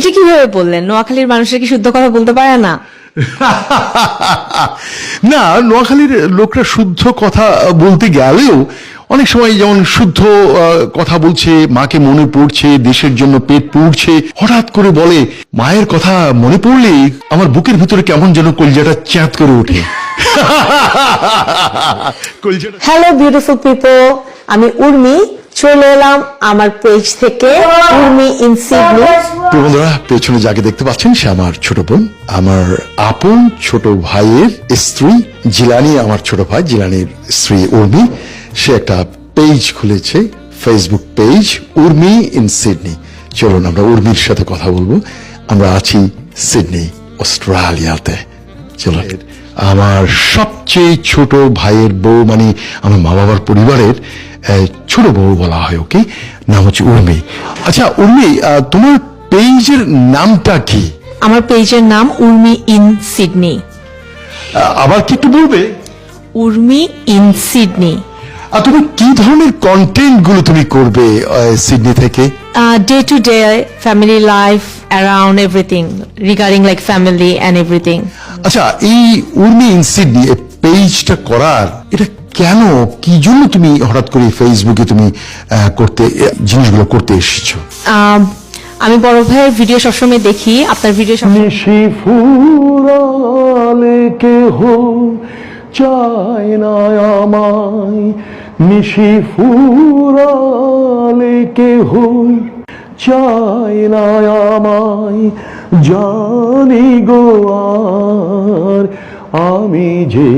এটা কিভাবে বললেন? নোয়াখালীর মানুষের কি শুদ্ধ কথা বলতে পারে না? না, নোয়াখালীর লোকরা শুদ্ধ কথা বলতে গেলেও অনেক সময় যেমন শুদ্ধ কথা বলছে, মাকে মনে পড়ছে, দেশের জন্য পেট পুড়ছে, হঠাৎ করে বলে মায়ের কথা মনে পড়লেই আমার বুকের ভিতরে কেমন যেন কলিজাটা চ্যাঁত করে ওঠে। কলিজাটা হ্যালো বিউটিফুল পিপল, আমি উর্মি চলে এলাম আমার পেজ থেকে উর্মি ইন সিডনি। বন্ধুরা, পেছনে যাকে দেখতে পাচ্ছেন সে আমার ছোট বোন, আমার আপন ছোট ভাইয়ের স্ত্রী জিলানি। আমার ছোট ভাই জিলানির স্ত্রী উর্মি, সে একটা পেজ খুলেছে, Facebook page Urmi in Sydney. চলুন আমরা উর্মির সাথে কথা বলবো। আমরা আছি সিডনি, অস্ট্রেলিয়াতে। চলুন, আমার সবচেয়ে ছোট ভাইয়ের বউ, মানে আমার মা বাবার পরিবারের ছোট বউ বলা হয় ওকে, নাম হচ্ছে উর্মি। আচ্ছা উর্মি, তোমার পেজের নামটা কি? আমার পেজের নাম উর্মি ইন সিডনি। আবার কি একটু বলবে? Urmi in Sydney. আর তুমি কি ধরনের কন্টেন্ট গুলো তুমি করবে সিডনি থেকে? Day to day family life, around everything regarding like family and everything. আচ্ছা, এই উর্মি ইন সিডনি পেজটা করার এটা কেন, কি জন্য তুমি হঠাৎ করে ফেসবুকে তুমি করতে জিনিসগুলো করতে এসেছো? আমি বড় ভাইয়ের ভিডিও সবসময় দেখি, আপনার ভিডিও নিশি ফুরালে কেহ চায় না আমায়, নিশি ফুরালে কেহ চায় না আমায়, জানি গো আর আমি যে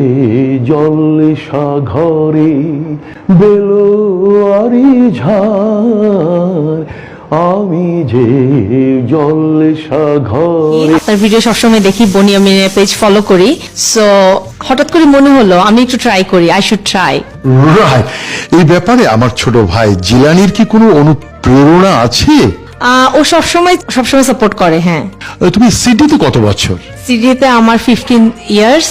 জলসা ঘরে বেলোয়ারি ঝাড়, আমি যে জলসা ঘরে। আপনার ভিডিও সবসময় দেখি, বনিয়ামিনের পেজ ফলো করি। সো হঠাৎ করে মনে হলো আমি একটু ট্রাই করি, আই শুড ট্রাই। রাইট। এই ব্যাপারে আমার ছোট ভাই জিলানির কি কোনো অনুপ্রেরণা আছে? ও সবসময় সাপোর্ট করে। হ্যাঁ। তুমি সিডনিতে কত বছর? সিডনিতে আমার 15 ইয়ার্স।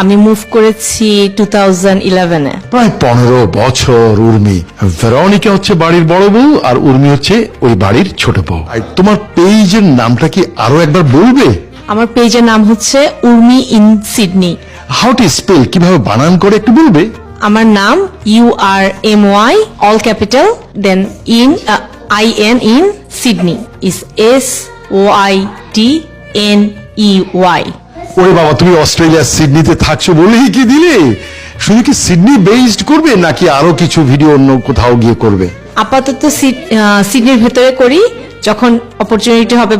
আমি মুভ করেছি 2011-এ। প্রায় 15 বছর। উর্মি, ভেরোনিকা হচ্ছে বাড়ির বড় বউ আর উর্মি হচ্ছে ওই বাড়ির ছোট বউ। তোমার পেজের নামটা কি আরো একবার বলবে? আমার পেজের নাম হচ্ছে Urmi in Sydney. How to spell, কিভাবে বানান করে একটু বলবে? আমার নাম URMY all capital, then in IN in Sydney is SYDNEY। ওরে বাবা, তুমি অস্ট্রেলিয়া সিডনিতে থাকছো বলেই কি দিলে? শুধু কি সিডনি বেসড করবে নাকি আরো কিছু ভিডিও অন্য কোথাও গিয়ে করবে? আপাতত সিডনির ভেতরে করি, যখন অপরচুনিটি হবে